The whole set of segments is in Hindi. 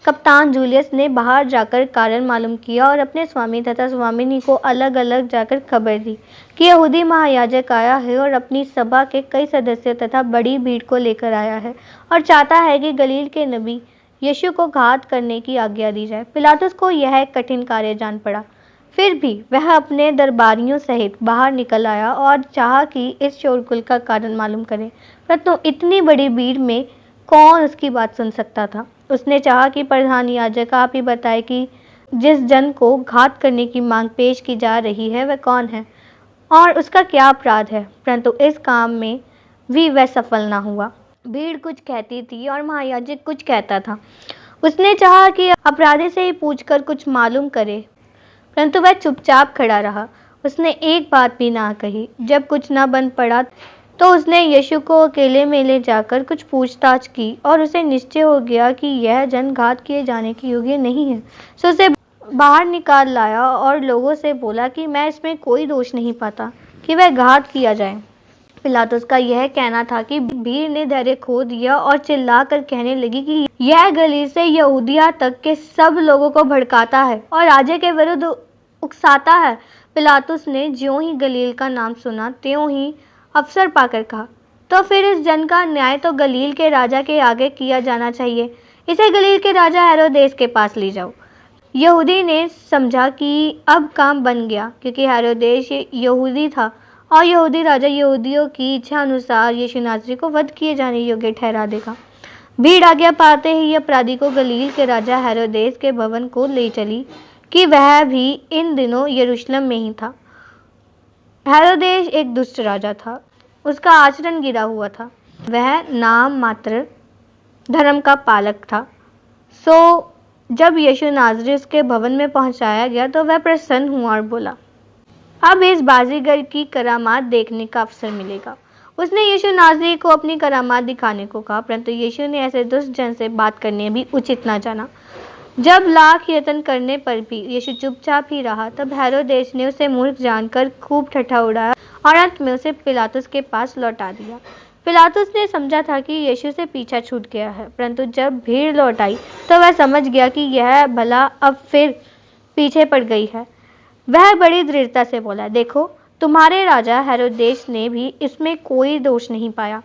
कप्तान जूलियस ने बाहर जाकर कारण मालूम किया और अपने स्वामी तथा स्वामिनी को अलग अलग जाकर खबर दी कि यहूदी महायाजक आया है और अपनी सभा के कई सदस्यों तथा बड़ी भीड़ को लेकर आया है और चाहता है कि गलील के नबी यीशु को घात करने की आज्ञा दी जाए। पिलातुस को यह एक कठिन कार्य जान पड़ा, फिर भी वह अपने दरबारियों सहित बाहर निकल आया और चाहा कि इस शोरगुल का कारण मालूम करे, परंतु इतनी बड़ी भीड़ में कौन उसकी बात सुन सकता था। उसने चाहा कि प्रधान याजक आप ही बताए कि जिस जन को घात करने की मांग पेश की जा रही है वह कौन है और उसका क्या अपराध है, परंतु इस काम में भी वह सफल ना हुआ। भीड़ कुछ कहती थी और महायाजक कुछ कहता था। उसने चाहा कि अपराधी से ही पूछकर कुछ मालूम करे, परंतु वह चुपचाप खड़ा रहा। उसने एक बात भी ना कही। जब कुछ न बन पड़ा तो उसने यीशु को अकेले में ले जाकर कुछ पूछताछ की और उसे निश्चय हो गया कि यह जन घात किए जाने के योग्य नहीं है। सो उसे बाहर निकाल लाया और लोगों से बोला कि मैं इसमें कोई दोष नहीं पाता कि वह घात किया जाए। पिलातुस का यह कहना था कि भीड़ ने धैर्य खो दिया और चिल्लाकर कहने लगी कि यह गलील से यहूदिया तक के सब लोगों को भड़काता है और राजा के विरुद्ध उकसाता है। पिलातुस ने ज्यों ही गलील का नाम सुना त्यों ही अवसर पाकर कहा, तो फिर इस जन का न्याय तो गलील के राजा के आगे किया जाना चाहिए। इसे गलील के राजा हेरोदेस के पास ले जाओ। यहूदी ने समझा कि अब काम बन गया, क्योंकि हेरोदेस यहूदी था और यहूदी राजा यहूदियों की इच्छा अनुसार यीशु नासरी को वध किए जाने योग्य ठहरा देगा। भीड़ आज्ञा पाते ही अपराधी को गलील के राजा हेरोदेस के भवन को ले चली कि वह भी इन दिनों यरूशलेम में ही था। हेरोदेस एक दुष्ट राजा था। उसका आचरण गिरा हुआ था। वह नाम मात्र धर्म का पालक था। सो जब यीशु नासरी उसके भवन में पहुंचाया गया तो वह प्रसन्न हुआ और बोला, अब इस बाजीगर की करामात देखने का अवसर मिलेगा। उसने यीशु नासरी को अपनी करामात दिखाने को कहा, परंतु यीशु ने ऐसे दुष्ट जन से बात करने भी उचित न जाना। जब लाख यत्न करने पर भी यीशु चुपचाप ही रहा, तब हेरोदेस ने उसे मूर्ख जानकर खूब ठट्ठा उड़ाया और अंत में उसे पिलातुस के पास लौटा दिया। पिलातुस ने समझा था कि यीशु से पीछा छूट गया है, परंतु जब भीड़ लौट आई तो वह समझ गया कि यह भला अब फिर पीछे पड़ गई है। वह बड़ी दृढ़ता से बोला, देखो, तुम्हारे राजा हेरोदेस ने भी इसमें कोई दोष नहीं पाया।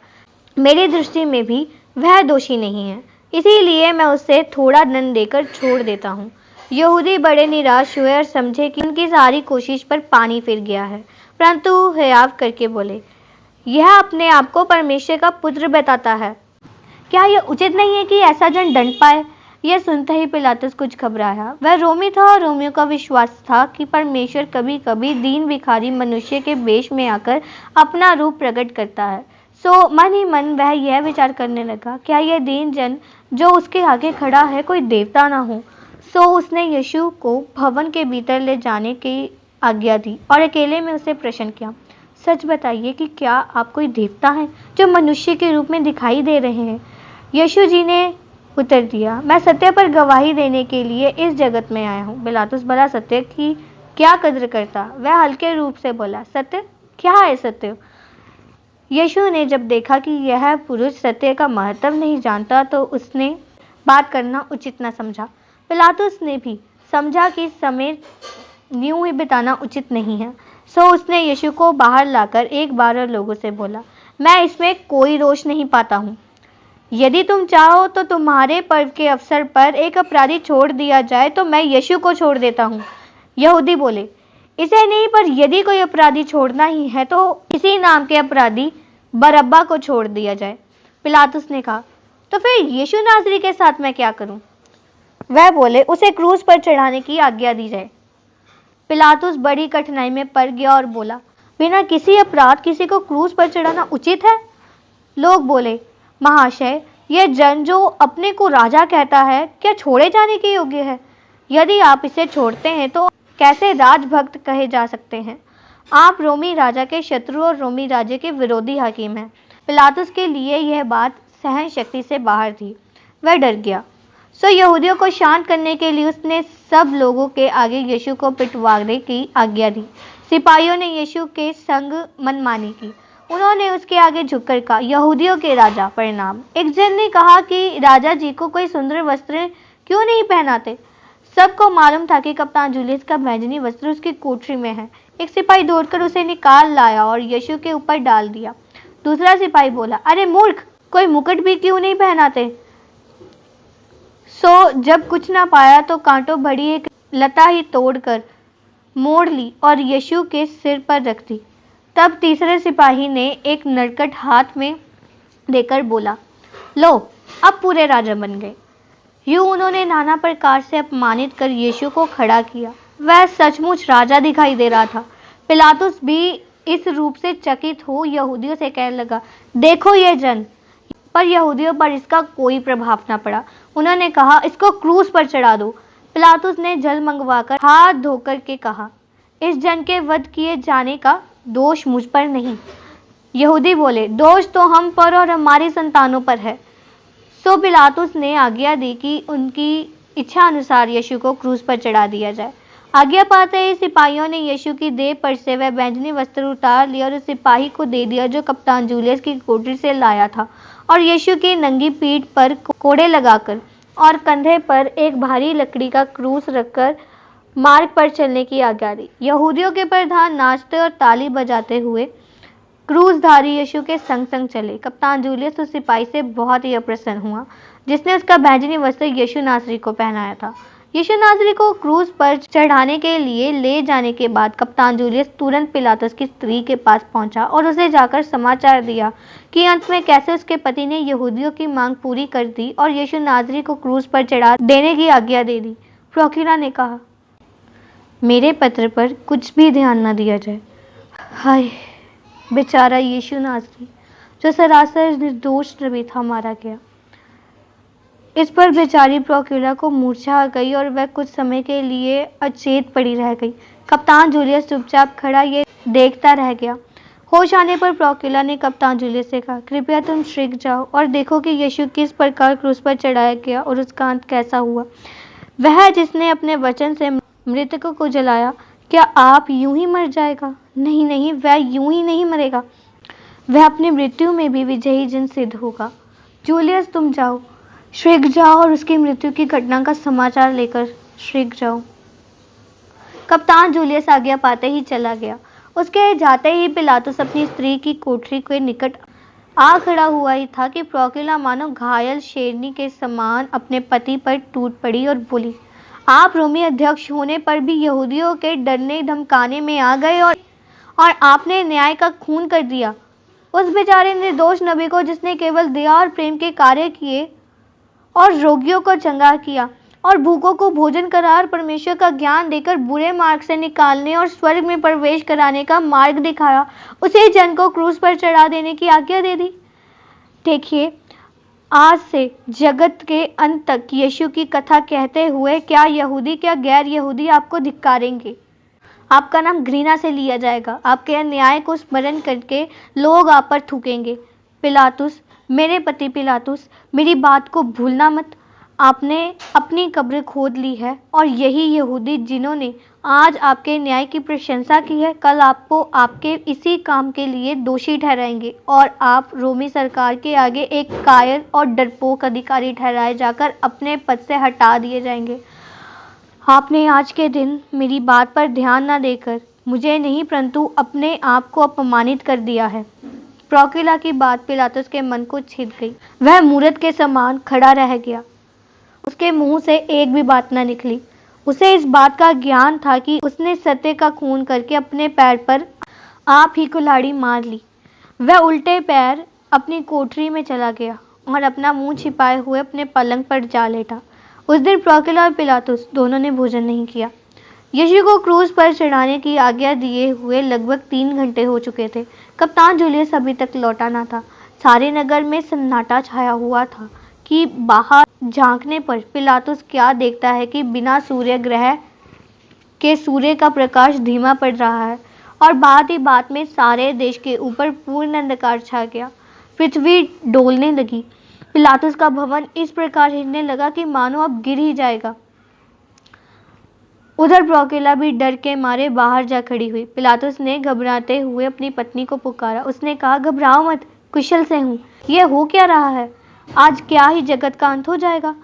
मेरी दृष्टि में भी वह दोषी नहीं है, इसीलिए मैं उसे थोड़ा दंड देकर छोड़ देता हूँ। यहूदी बड़े निराश हुए और समझे कि उनकी सारी कोशिश पर पानी फिर गया है, परंतु हियाव करके बोले, यह अपने आप को परमेश्वर का पुत्र बताता है। क्या यह उचित नहीं है कि ऐसा जन दंड पाए? यह सुनते ही पिलातुस कुछ घबराया। वह रोमी था और रोमियों का विश्वास था कि परमेश्वर कभी कभी दीन भिखारी मनुष्य के वेश में आकर अपना रूप प्रकट करता है। सो मन ही मन वह यह विचार करने लगा, क्या यह दीन जन जो उसके आगे खड़ा है कोई देवता ना हो। सो उसने यीशु को भवन के भीतर ले जाने की आज्ञा दी और अकेले में उसे प्रश्न किया, सच बताइए कि क्या आप कोई देवता हैं जो मनुष्य के रूप में दिखाई दे रहे हैं? यीशु जी ने उत्तर दिया, मैं सत्य पर गवाही देने के लिए इस जगत में आया हूँ। पिलातुस भला सत्य की क्या कद्र करता? वह हल्के रूप से बोला, सत्य? क्या है सत्य? यीशु ने जब देखा कि यह पुरुष सत्य का महत्व नहीं जानता तो उसने बात करना उचित न समझा। पिलातुस ने भी समझा कि समय यूं ही बिताना उचित नहीं है। सो उसने यीशु को बाहर लाकर एक बार और लोगों से बोला, मैं इसमें कोई दोष नहीं पाता हूँ। यदि तुम चाहो तो तुम्हारे पर्व के अवसर पर एक अपराधी छोड़ दिया जाए तो मैं यीशु को छोड़ देता हूँ। यहूदी बोले, इसे नहीं, पर यदि कोई अपराधी छोड़ना ही है तो इसी नाम के अपराधी बरअब्बा को छोड़ दिया जाए। पिलातुस ने कहा, तो फिर यीशु नासरी के साथ मैं क्या करूं? वह बोले, उसे क्रूस पर चढ़ाने की आज्ञा दी जाए। पिलातुस बड़ी कठिनाई में पड़ गया और बोला, बिना किसी अपराध किसी को क्रूस पर चढ़ाना उचित है? लोग बोले, महाशय, यह जन जो अपने को राजा कहता है क्या छोड़े जाने के योग्य है? यदि आप इसे छोड़ते हैं तो कैसे राजभक्त कहे जा सकते हैं? आप रोमी राजा के शत्रु और रोमी राज्य के विरोधी हाकिम हैं। पिलातुस के लिए यह बात सहन शक्ति से बाहर थी। वह डर गया। सो यहूदियों को शांत करने के लिए उसने सब लोगों के आगे यीशु को पिटवाने की आज्ञा दी। सिपाहियों ने यीशु के संग मनमानी की। उन्होंने उसके आगे झुककर कहा, यहूदियों के राजा प्रणाम। एक जन ने कहा कि राजा जी को कोई सुंदर वस्त्र क्यों नहीं पहनाते? सबको मालूम था कि कप्तान जूलियस का बैंगनी वस्त्र उसकी कोठरी में है। एक सिपाही दौड़कर उसे निकाल लाया और यीशु के ऊपर डाल दिया। दूसरा सिपाही बोला, अरे मूर्ख, कोई मुकुट भी क्यों नहीं पहनाते? जब कुछ ना पाया तो कांटों भरी एक लता ही तोड़कर मोड़ ली और यीशु के सिर पर रख दी। तब तीसरे सिपाही ने एक नरकट हाथ में देकर बोला, लो, अब पूरे राजा बन गए। यूं उन्होंने नाना प्रकार से अपमानित कर यीशु को खड़ा किया। वह सचमुच राजा दिखाई दे रहा था। पिलातुस भी इस रूप से चकित हो यहूदियों से कहने लगा, देखो ये जन। पर यहूदियों पर इसका कोई प्रभाव न पड़ा। उन्होंने कहा, इसको क्रूस पर चढ़ा दो। पिलातुस ने जल मंगवाकर हाथ धोकर के कहा, इस जन के वध किए जाने का दोष मुझ पर नहीं। यहूदी बोले, दोष तो हम पर और हमारी संतानों पर है। सो पिलातुस ने आज्ञा दी कि उनकी इच्छा अनुसार यीशु को क्रूस पर चढ़ा दिया जाए। आज्ञा पाते ही सिपाहियों ने यीशु की देह पर से वह बैंगनी वस्त्र उतार लिया और उस सिपाही को दे दिया जो कप्तान जूलियस की कोठरी से लाया था, और यीशु की नंगी पीठ पर कोड़े लगाकर और कंधे पर एक भारी लकड़ी का क्रूस रखकर मार्ग पर चलने की आज्ञा दी। यहूदियों के प्रधान नाचते और ताली बजाते हुए क्रूसधारी यीशु के संग संग चले। कप्तान जूलियस उस सिपाही से बहुत ही अप्रसन्न हुआ जिसने उसका बैंगनी वस्त्र यीशु नासरी को पहनाया था। यीशु नासरी को क्रूस पर चढ़ाने के लिए ले जाने के बाद कप्तान जूलियस तुरंत पिलातुस की स्त्री के पास पहुंचा और उसे जाकर समाचार दिया कि अंत में कैसे उसके पति ने यहूदियों की मांग पूरी कर दी और यीशु नासरी को क्रूस पर चढ़ा देने की आज्ञा दे दी। प्रोक्युरा ने कहा, मेरे पत्र पर कुछ भी ध्यान न दिया जाए। हाय, बेचारा यीशु नासरी जो सरासर निर्दोष नबी था, मारा गया। इस पर बेचारी प्रोक्युरा को मूर्छा आ गई और वह कुछ समय के लिए अचेत पड़ी रह गई। कप्तान जूलियस चुपचाप खड़ा ये देखता रह गया। होश आने पर प्रोक्युरा ने कप्तान जूलियस से कहा, कृपया तुम शीघ्र जाओ और देखो कि यीशु किस प्रकार क्रूस पर चढ़ाया गया और उसका अंत कैसा हुआ। वह जिसने अपने वचन से मृतकों को जलाया, क्या आप यूं ही मर जाएगा? नहीं नहीं, वह यूं ही नहीं मरेगा। वह अपनी मृत्यु में भी विजयी जन सिद्ध होगा। जूलियस, तुम जाओ, शीघ्र जाओ और उसकी मृत्यु की घटना का समाचार लेकर शीघ्र जाओ। कप्तान जूलियस आज्ञा पाते ही चला गया। उसके जाते ही पिलातुस अपनी स्त्री की कोठरी के निकट आ खड़ा हुआ ही था कि प्रोक्युरा मानो घायल शेरनी के समान अपने पति पर टूट पड़ी और बोली, आप रोमी अध्यक्ष होने पर भी यहूदियों के डरने धमकाने में आ गए और आपने न्याय का खून कर दिया। उस बेचारे निर्दोष नबी को जिसने केवल दया और प्रेम के कार्य किए और रोगियों को चंगा किया और भूखों को भोजन करार परमेश्वर का ज्ञान देकर बुरे मार्ग से निकालने और स्वर्ग में प्रवेश कराने का मार्ग दिखाया, उसी जन को क्रूस पर चढ़ा देने की आज्ञा दे दी। देखिए, आज से जगत के अंत तक यीशु की कथा कहते हुए क्या यहूदी क्या गैर यहूदी आपको धिक्कारेंगे। आपका नाम घृणा से लिया जाएगा। आपके अन्याय को स्मरण करके लोग आप पर थूकेंगे। पिलातुस, मेरे पति पिलातुस, मेरी बात को भूलना मत। आपने अपनी कब्र खोद ली है और यही यहूदी जिन्होंने आज आपके न्याय की प्रशंसा की है, कल आपको आपके इसी काम के लिए दोषी ठहराएंगे और आप रोमी सरकार के आगे एक कायर और डरपोक अधिकारी ठहराए जाकर अपने पद से हटा दिए जाएंगे। आपने आज के दिन मेरी बात पर ध्यान न देकर मुझे नहीं परंतु अपने आप को अपमानित कर दिया है। प्रोक्युरा की बात पिलातुस के मन को छिद गई। वह मूरत के समान खड़ा रह गया। उसके मुंह से एक भी बात न निकली। उसे इस बात का ज्ञान था कि उसने सत्य का खून करके अपने पैर पर आप ही कुल्हाड़ी मार ली। वह उल्टे पैर अपनी कोठरी में चला गया और अपना मुंह छिपाए हुए अपने पलंग पर जा लेटा। उस दिन प्रोक्युरा और पिलातुस दोनों ने भोजन नहीं किया। यीशु को क्रूस पर चढ़ाने की आज्ञा दिए हुए लगभग 3 घंटे हो चुके थे। कप्तान जूलियस अभी तक लौटा न था। सारे नगर में सन्नाटा छाया हुआ था कि बाहर झांकने पर पिलातुस क्या देखता है कि बिना सूर्य ग्रह के सूर्य का प्रकाश धीमा पड़ रहा है और बात ही बात में सारे देश के ऊपर पूर्ण अंधकार छा गया। पृथ्वी डोलने लगी। पिलातुस का भवन इस प्रकार हिलने लगा कि मानो अब गिर ही जाएगा। उधर प्रोक्युरा भी डर के मारे बाहर जा खड़ी हुई। पिलातुस ने घबराते हुए अपनी पत्नी को पुकारा। उसने कहा, घबराओ मत, कुशल से हूँ। यह हो क्या रहा है? आज क्या ही जगत का अंत हो जाएगा।